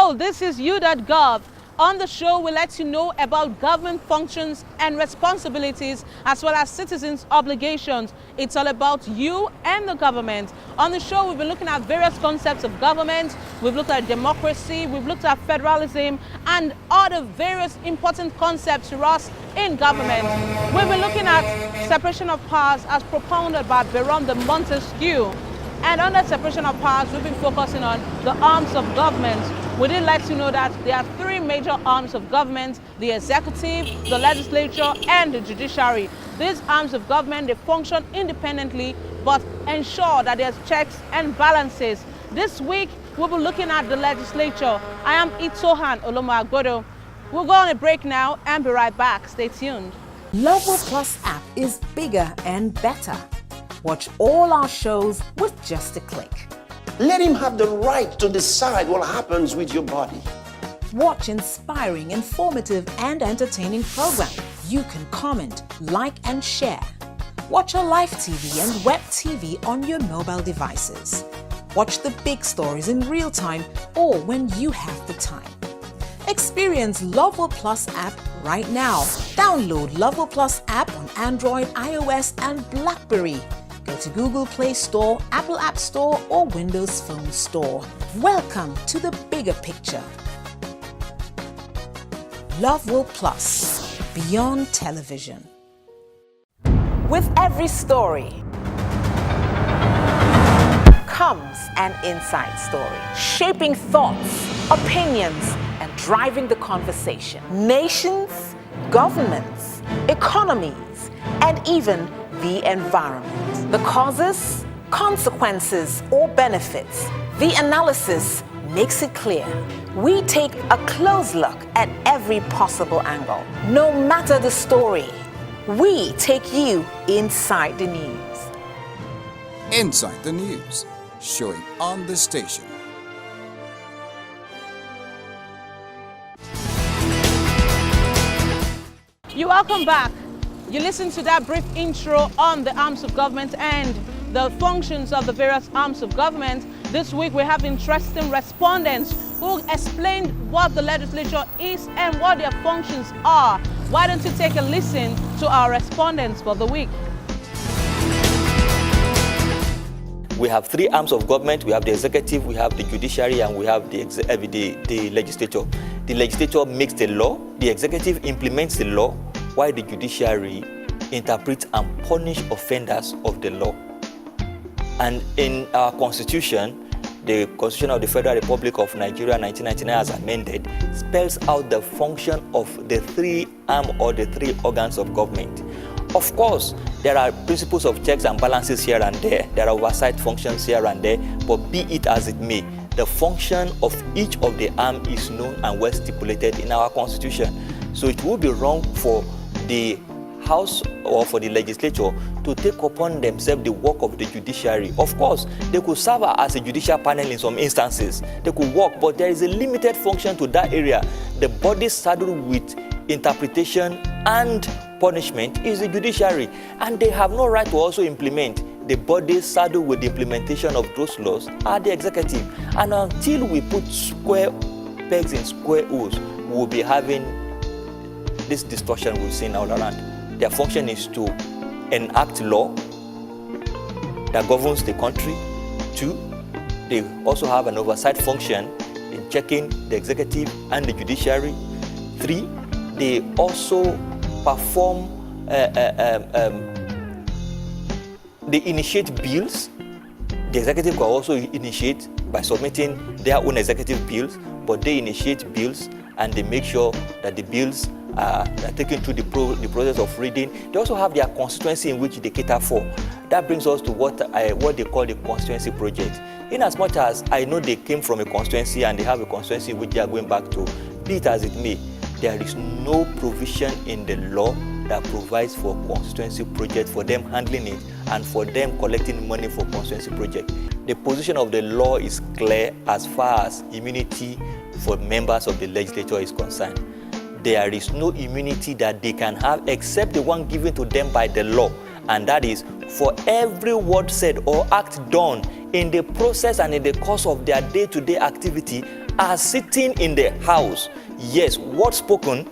Hello, this is You.Gov. On the show, we let you know about government functions and responsibilities as well as citizens' obligations. It's all about you and the government. On the show, we've been looking at various concepts of government. We've looked at democracy, we've looked at federalism, and other various important concepts to us in government. We've been looking at separation of powers as propounded by Baron de Montesquieu. And under separation of powers, we've been focusing on the arms of government. We did like to know that there are three major arms of government: the executive, the legislature, and the judiciary. These arms of government, they function independently, but ensure that there's checks and balances. This week, we'll be looking at the legislature. I am Olomu-Agbodo. We'll go on a break now and be right back. Stay tuned. Level Plus app is bigger and better. Watch all our shows with just a click. Let him have the right to decide what happens with your body. Watch inspiring, informative, and entertaining programs. You can comment, like, and share. Watch our live TV and web TV on your mobile devices. Watch the big stories in real time or when you have the time. Experience Level Plus app right now. Download Level Plus app on Android, iOS, and BlackBerry. Go to Google Play Store, Apple App Store, or Windows Phone Store. Welcome to the bigger picture. Level Plus, beyond television. With every story comes an inside story, shaping thoughts, opinions, and driving the conversation. Nations, governments, economies, and even the environment. The causes, consequences, or benefits. The analysis makes it clear. We take a close look at every possible angle. No matter the story, we take you inside the news. Inside the News, showing on the station. You're welcome back. You listened to that brief intro on the arms of government and the functions of the various arms of government. This week we have interesting respondents who explained what the legislature is and what their functions are. Why don't you take a listen to our respondents for the week? We have three arms of government. We have the executive, we have the judiciary, and we have the legislature. The legislature makes the law, the executive implements the law, while the judiciary interprets and punish offenders of the law. And in our constitution, the Constitution of the Federal Republic of Nigeria 1999 as amended, spells out the function of the three arms or the three organs of government. Of course, there are principles of checks and balances here and there. There are oversight functions here and there, but be it as it may, the function of each of the arms is known and well stipulated in our constitution. So it would be wrong for the House or for the legislature to take upon themselves the work of the judiciary. Of course, they could serve as a judicial panel in some instances. They could work, but there is a limited function to that area. The body saddled with interpretation and punishment is the judiciary, and they have no right to also implement. The body saddled with the implementation of those laws are the executive. And until we put square pegs in square holes, we will be having this distortion we've seen all around. Their function is to enact law that governs the country. 2, they also have an oversight function in checking the executive and the judiciary. 3, they also perform, they initiate bills. The executive can also initiate by submitting their own executive bills, but they initiate bills and they make sure that the bills are taken through the process of reading. They also have their constituency in which they cater for. That brings us to what they call the constituency project. In as much as I know they came from a constituency and they have a constituency which they are going back to, be it as it may, there is no provision in the law that provides for constituency project, for them handling it and for them collecting money for constituency project. The position of the law is clear as far as immunity for members of the legislature is concerned. There is no immunity that they can have except the one given to them by the law, and that is for every word said or act done in the process and in the course of their day-to-day activity are sitting in the house. Yes, what's spoken,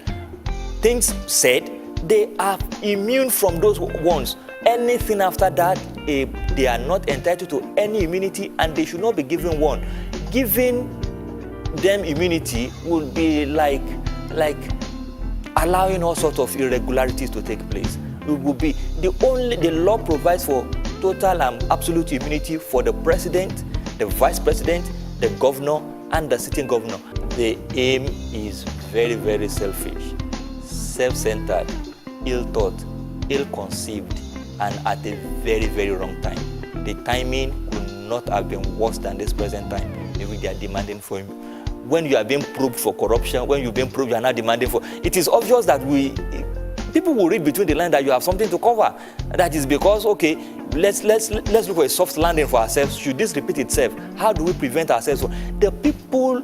things said, they are immune from those ones. Anything after that, they are not entitled to any immunity, and they should not be given one. Giving them immunity would be like allowing all sorts of irregularities to take place. It will be the law provides for total and absolute immunity for the president, the vice president, the governor, and the sitting governor. The aim is very, very selfish, self-centered, ill-thought, ill-conceived, and at a very, very wrong time. The timing could not have been worse than this present time. Maybe they are demanding for him. When you are being probed for corruption, when you've been probed, you are not demanding for. It is obvious that people will read between the lines that you have something to cover. That is because, okay, let's look for a soft landing for ourselves. Should this repeat itself? How do we prevent ourselves? The people,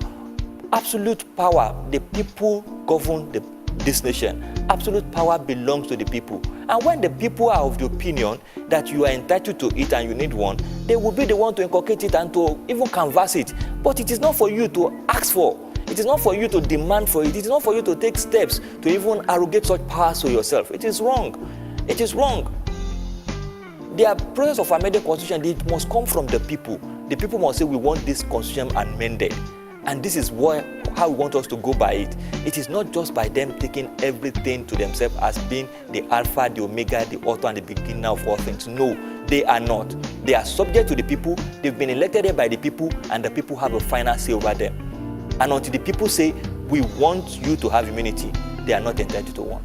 absolute power, the people govern this nation. Absolute power belongs to the people. And when the people are of the opinion that you are entitled to it and you need one, they will be the one to inculcate it and to even canvass it. But it is not for you to ask for. It is not for you to demand for it. It is not for you to take steps to even arrogate such powers to yourself. It is wrong. It is wrong. The process of amending constitution, it must come from the people. The people must say, we want this constitution amended. And this is how we want us to go by it. It is not just by them taking everything to themselves as being the alpha, the omega, the author, and the beginner of all things. No, they are not. They are subject to the people. They've been elected by the people, and the people have a final say over them. And until the people say, we want you to have immunity, they are not entitled to one.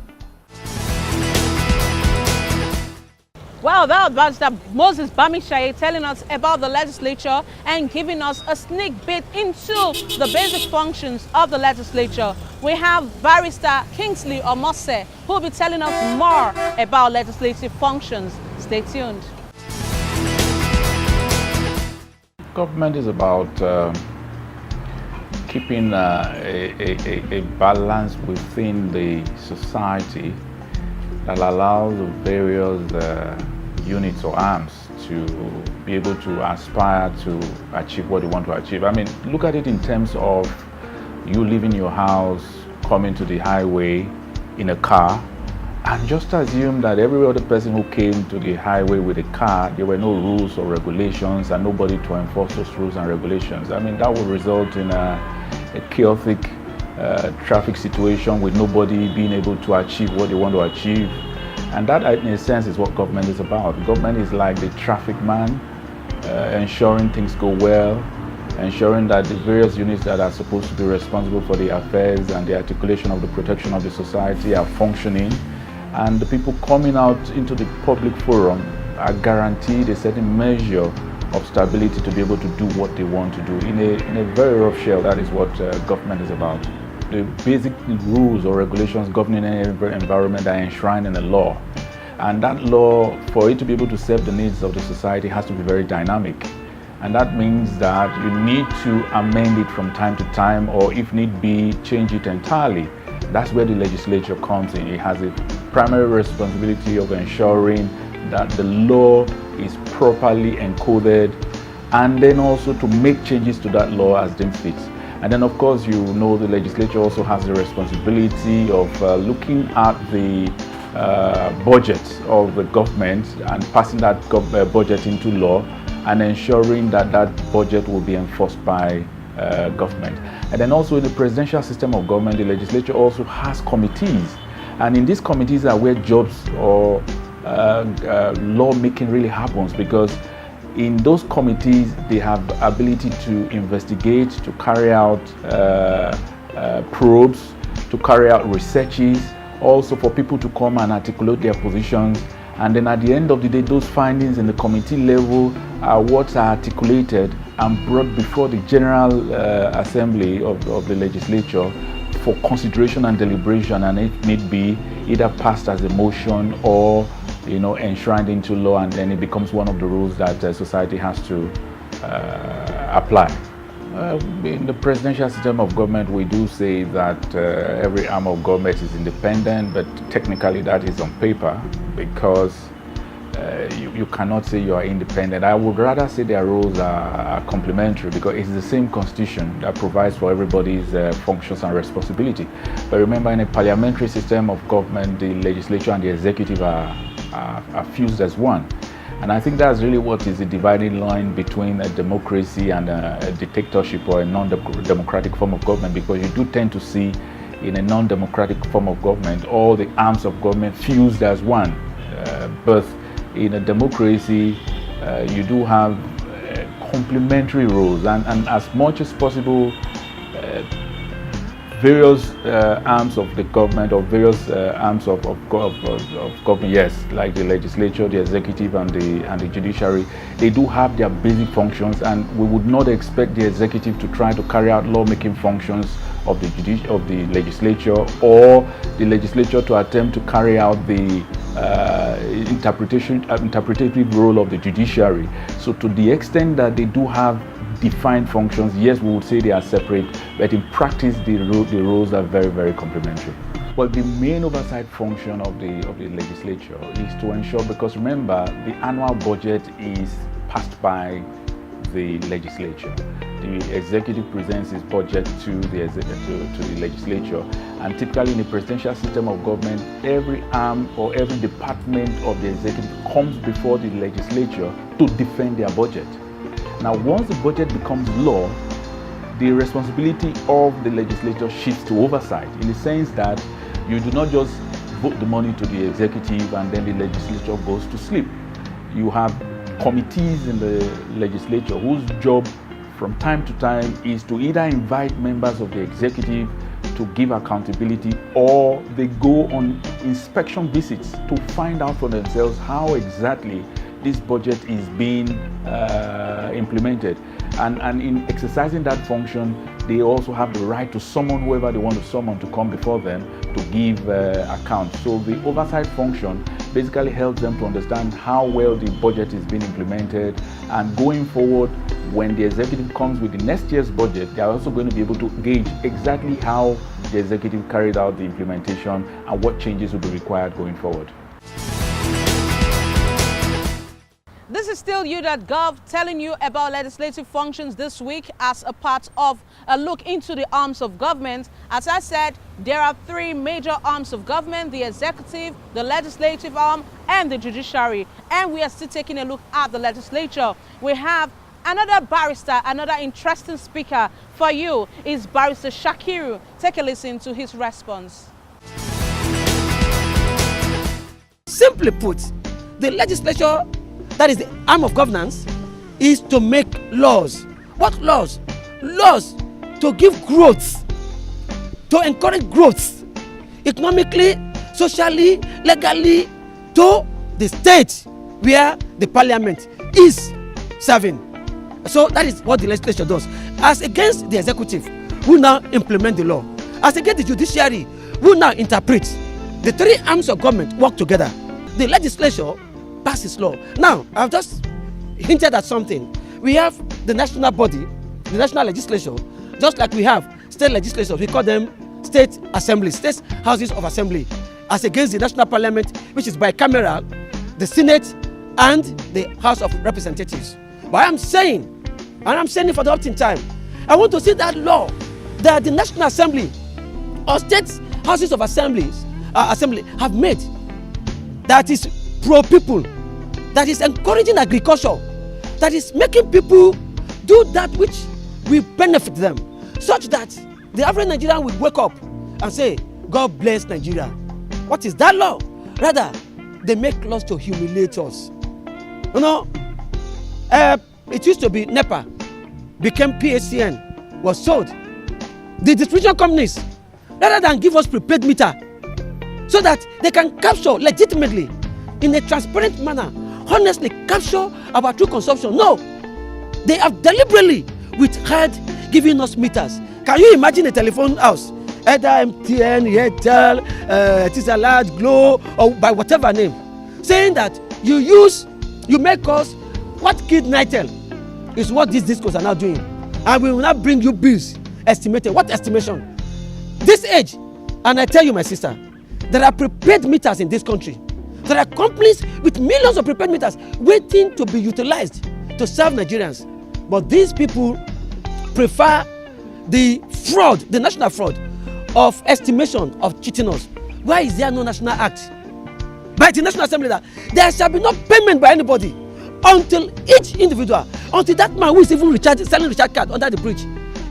Well, that was Moses Bamishaye telling us about the legislature and giving us a sneak peek into the basic functions of the legislature. We have Barrister Kingsley Omose, who will be telling us more about legislative functions. Stay tuned. Government is about keeping a balance within the society that allows the various units or arms to be able to aspire to achieve what they want to achieve. I mean, look at it in terms of you leaving your house, coming to the highway in a car, and just assume that every other person who came to the highway with a car, there were no rules or regulations and nobody to enforce those rules and regulations. I mean, that would result in a chaotic traffic situation with nobody being able to achieve what they want to achieve. And that, in a sense, is what government is about. Government is like the traffic man, ensuring things go well, ensuring that the various units that are supposed to be responsible for the affairs and the articulation of the protection of the society are functioning. And the people coming out into the public forum are guaranteed a certain measure of stability to be able to do what they want to do. In a very rough shell, that is what government is about. The basic rules or regulations governing any environment are enshrined in a law. And that law, for it to be able to serve the needs of the society, has to be very dynamic. And that means that you need to amend it from time to time, or if need be, change it entirely. That's where the legislature comes in. It has a primary responsibility of ensuring that the law is properly encoded, and then also to make changes to that law as deemed fit. And then, of course, you know, the legislature also has the responsibility of looking at the budget of the government and passing that budget into law and ensuring that that budget will be enforced by government. And then also in the presidential system of government, the legislature also has committees. And in these committees are where jobs or lawmaking really happens, because in those committees, they have ability to investigate, to carry out probes, to carry out researches, also for people to come and articulate their positions. And then at the end of the day, those findings in the committee level are what are articulated and brought before the General Assembly of the legislature for consideration and deliberation, and if need be, either passed as a motion or enshrined into law, and then it becomes one of the rules that society has to apply. In the presidential system of government, we do say that every arm of government is independent, but technically that is on paper, because you cannot say you are independent. I would rather say their roles are complementary, because it's the same constitution that provides for everybody's functions and responsibility. But remember, in a parliamentary system of government, the legislature and the executive are fused as one. And I think that's really what is the dividing line between a democracy and a dictatorship or a non-democratic form of government, because you do tend to see in a non-democratic form of government all the arms of government fused as one. But in a democracy, you do have complementary roles, and as much as possible, various arms of the government, or various arms of government, yes, like the legislature, the executive, and the judiciary, they do have their basic functions, and we would not expect the executive to try to carry out lawmaking functions of the legislature, or the legislature to attempt to carry out the interpretative role of the judiciary. So to the extent that they do have defined functions, yes, we would say they are separate, but in practice the roles are very, very complementary. Well, the main oversight function of the legislature is to ensure, because remember, the annual budget is passed by the legislature. The executive presents its budget to the legislature, and typically in the presidential system of government, every arm or every department of the executive comes before the legislature to defend their budget. Now, once the budget becomes law, the responsibility of the legislature shifts to oversight, in the sense that you do not just vote the money to the executive and then the legislature goes to sleep. You have committees in the legislature whose job from time to time is to either invite members of the executive to give accountability, or they go on inspection visits to find out for themselves how exactly this budget is being implemented. And in exercising that function, they also have the right to summon whoever they want to summon to come before them to give account. So the oversight function basically helps them to understand how well the budget is being implemented, and going forward, when the executive comes with the next year's budget, they are also going to be able to gauge exactly how the executive carried out the implementation and what changes will be required going forward. This is still You.Gov telling you about legislative functions this week as a part of a look into the arms of government. As I said, there are three major arms of government: the executive, the legislative arm, and the judiciary. And we are still taking a look at the legislature. We have another barrister, another interesting speaker for you is Barrister Shakiru. Take a listen to his response. Simply put, the legislature, that is the arm of governance, is to make laws. What laws? Laws to give growth, to encourage growth, economically, socially, legally, to the state where the parliament is serving. So that is what the legislature does. As against the executive, who now implement the law. As against the judiciary, who now interpret. The three arms of government work together. The legislature passes law. Now, I've just hinted at something. We have the national body, the national legislature, just like we have state legislatures. We call them state assemblies, state houses of assembly, as against the national parliament, which is bicameral, the Senate and the House of Representatives. But I'm saying, and I'm saying it for the often time, I want to see that law that the National Assembly or state houses of assembly have made, that is pro-people, that is encouraging agriculture, that is making people do that which will benefit them, such that the average Nigerian will wake up and say, God bless Nigeria. What is that law? Rather, they make laws to humiliate us. You know, it used to be NEPA, became PHCN, was sold. The distribution companies, rather than give us prepaid meter, so that they can capture legitimately, in a transparent manner, honestly capture our true consumption. No, they have deliberately withheld giving us meters. Can you imagine a telephone house, either MTN, Airtel, Etisalat, Glo, or by whatever name, saying that you make us what killed Nitel is what these discos are now doing, and we will not bring you bills estimated. What estimation? This age, and I tell you, my sister, there are prepaid meters in this country. There are companies with millions of prepaid meters waiting to be utilized to serve Nigerians. But these people prefer the fraud, the national fraud of estimation of cheating us. Why is there no national act by the National Assembly that there shall be no payment by anybody until each individual, until that man who is even selling recharge card under the bridge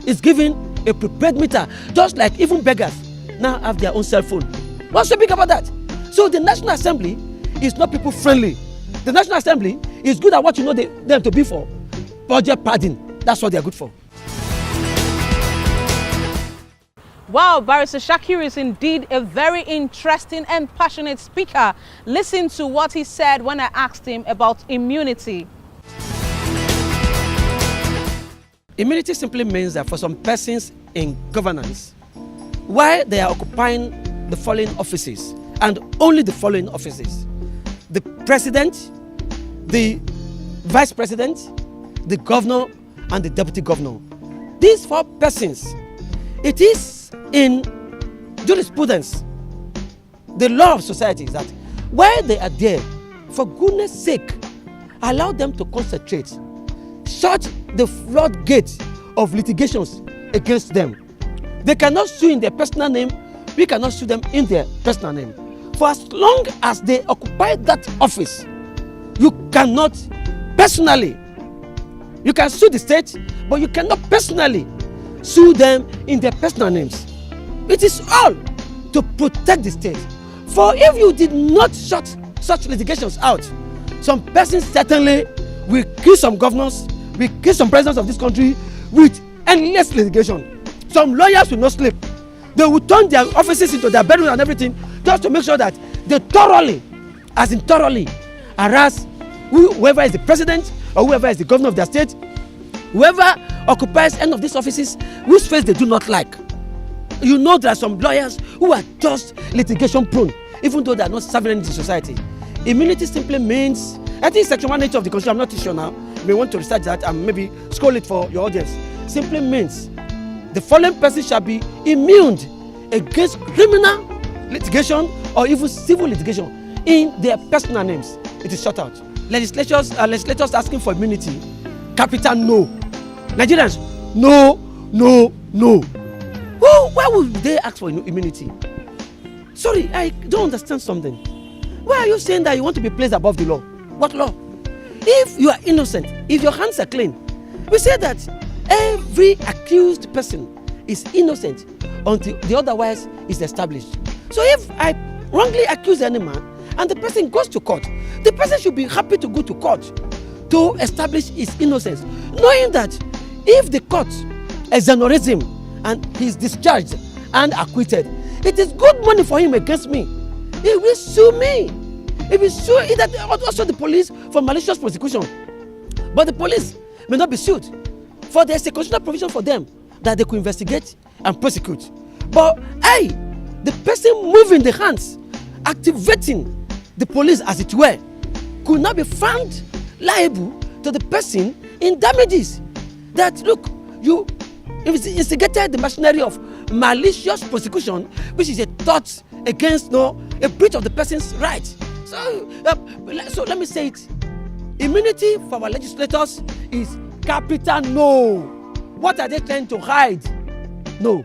is given a prepaid meter, just like even beggars now have their own cell phone. What's so big about that? So the National Assembly is not people friendly. The National Assembly is good at what you know them to be for. Budget padding, that's what they are good for. Wow, Barrister Shakir is indeed a very interesting and passionate speaker. Listen to what he said when I asked him about immunity. Immunity simply means that for some persons in governance, while they are occupying the following offices, and only the following offices: the president, the vice president, the governor, and the deputy governor. These 4 persons, it is in jurisprudence, the law of society, is that while they are there, for goodness sake, allow them to concentrate. Shut the floodgate of litigations against them. They cannot sue in their personal name. We cannot sue them in their personal name. For as long as they occupy that office, you cannot personally, you can sue the state, but you cannot personally sue them in their personal names. It is all to protect the state. For if you did not shut such litigations out, some persons certainly will kill some governors, will kill some presidents of this country with endless litigation. Some lawyers will not sleep. They will turn their offices into their bedroom and everything just to make sure that they thoroughly harass whoever is the president or whoever is the governor of their state, whoever occupies any of these offices whose face they do not like. You know there are some lawyers who are just litigation prone, even though they are not serving in the society. Immunity simply means, I think section 180 of the Constitution, I'm not too sure now, you may want to research that and maybe scroll it for your audience, simply means the following person shall be immune against criminal litigation or even civil litigation in their personal names. It is shut out. Legislators asking for immunity, capital no. Nigerians, no, no, no. Why would they ask for immunity? Sorry, I don't understand something. Why are you saying that you want to be placed above the law? What law? If you are innocent, if your hands are clean, we say that every accused person is innocent until the otherwise is established. So if I wrongly accuse any man and the person goes to court, the person should be happy to go to court to establish his innocence, knowing that if the court exonerates him and he is discharged and acquitted, it is good money for him against me. He will sue me. He will sue either also the police for malicious prosecution. But the police may not be sued, for there is a constitutional provision for them that they could investigate and prosecute. But hey, the person moving the hands, activating the police as it were, could not be found liable to the person in damages. That look, you instigated the machinery of malicious prosecution, which is a thought against a breach of the person's right. So let me say it. Immunity for our legislators is capital no. What are they trying to hide? No.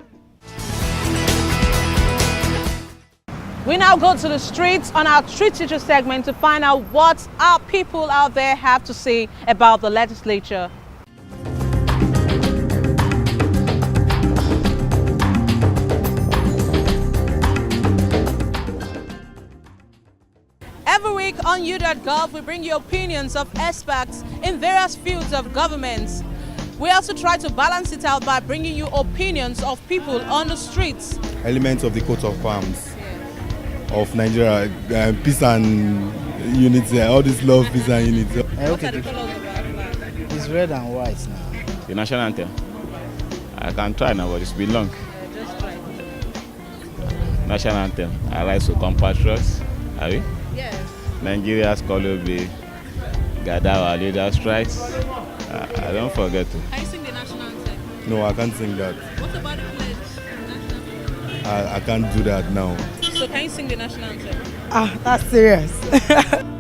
We now go to the streets on our Street Teacher segment to find out what our people out there have to say about the legislature. Every week on You.Gov, we bring you opinions of experts in various fields of government. We also try to balance it out by bringing you opinions of people on the streets. Elements of the coat of arms of Nigeria, peace and unity, all this love, peace and unity. What are the colors of our flag? It's red and white now. The national anthem. I can try now, but it's been long. Just try. National anthem. I rise to compatriots. Are we? Yes. Nigeria's color be gather our leaders' strikes. I don't forget to. Can you sing the national anthem? No, I can't sing that. What about the pledge? I can't do that now. So can you sing the national anthem? That's serious.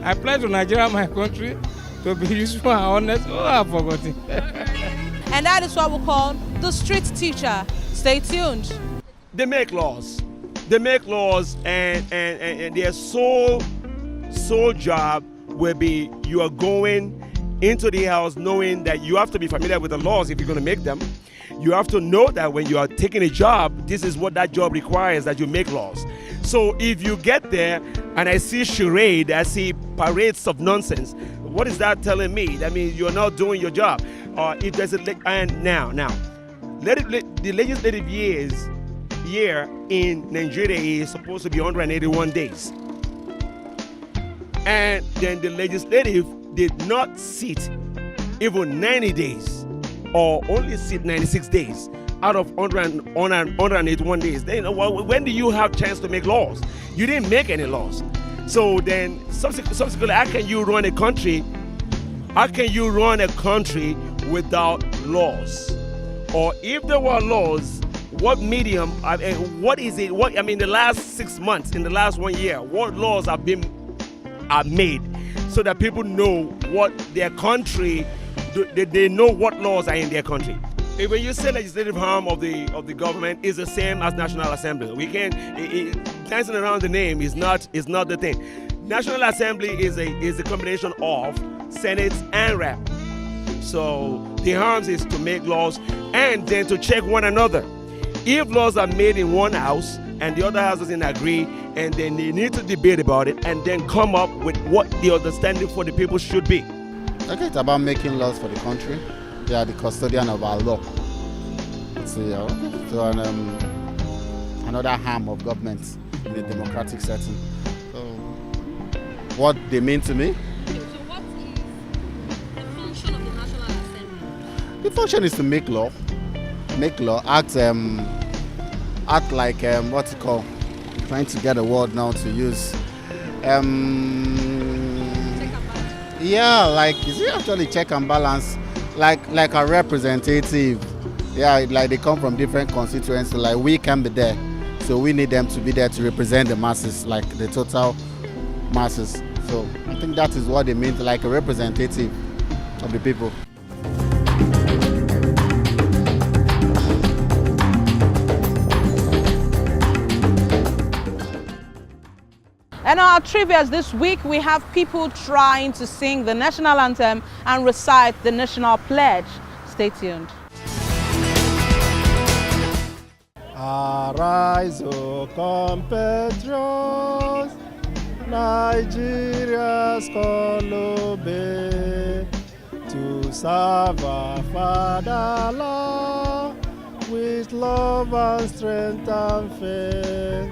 I pledge to Nigeria, my country, to be useful and honest. Oh, I've forgotten. And that is what we call the street teacher. Stay tuned. They make laws. They make laws, and their sole job will be you are going into the house knowing that you have to be familiar with the laws if you're going to make them. You have to know that when you are taking a job, this is what that job requires, that you make laws. So if you get there and I see charade, I see parades of nonsense, what is that telling me? That means you're not doing your job. If there's a and now, the legislative year in Nigeria is supposed to be 181 days. And then the legislative did not sit even 90 days or only sit 96 days out of 181 days. Then when do you have chance to make laws? You didn't make any laws. So then subsequently, how can you run a country? How can you run a country without laws? Or if there were laws, what medium, what is it, the last 6 months, in the last 1 year, what laws are made so that people know what their country, they know what laws are in their country. When you say legislative arm of the government is the same as National Assembly. We can't, dancing around the name is not the thing. National Assembly is a combination of Senate and Rep. So the arms is to make laws and then to check one another. If laws are made in one house and the other house doesn't agree, and then they need to debate about it and then come up with what the understanding for the people should be. Okay, it's about making laws for the country. They are the custodian of our law. So another arm of government in a democratic setting. So what they mean to me? So what is the function of the National Assembly? The function is to make law, act like what's it called? Trying to get a word now to use. Yeah, like is it actually check and balance? Like a representative. Yeah, like they come from different constituencies. Like we can be there, so we need them to be there to represent the masses, like the total masses. So I think that is what they mean, like a representative of the people. And our trivias this week, we have people trying to sing the national anthem and recite the national pledge. Stay tuned. Arise, O compatriots, Nigeria's call obey, to serve our fatherland with love and strength and faith.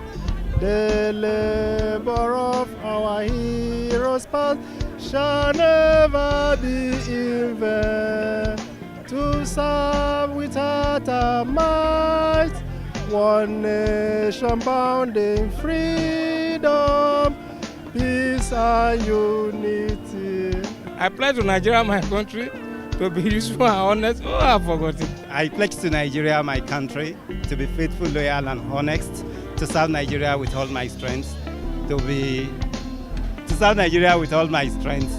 The labor of our heroes past shall never be in vain. To serve with heart and might, one nation bound in freedom, peace and unity. I pledge to Nigeria, my country, to be useful and honest. Oh, I've forgotten. I pledge to Nigeria, my country, to be faithful, loyal and honest, to serve Nigeria with all my strength, to serve Nigeria with all my strength,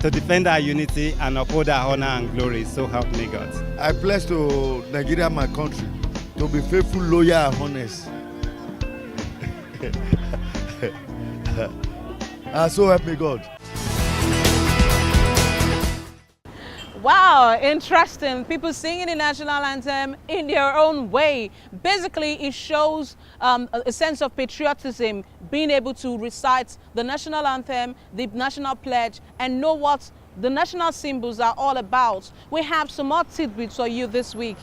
to defend our unity and uphold our honor and glory. So help me God. I pledge to Nigeria, my country, to be faithful, loyal, and honest. And so help me God. Wow, interesting. People singing the national anthem in their own way. Basically, it shows a sense of patriotism, being able to recite the national anthem, the national pledge, and know what the national symbols are all about. We have some more tidbits for you this week.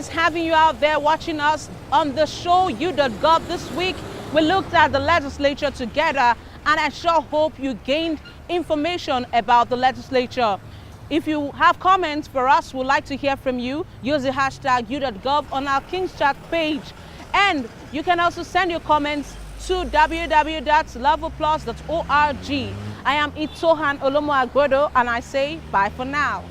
nice having you out there watching us on the show You.Gov. This week, we looked at the legislature together, and I sure hope you gained information about the legislature. If you have comments for us, we'd like to hear from you. Use the hashtag You.Gov on our King's Chat page. And you can also send your comments to www.loveplus.org. I am Itohan Olomu-Agbodo, and I say bye for now.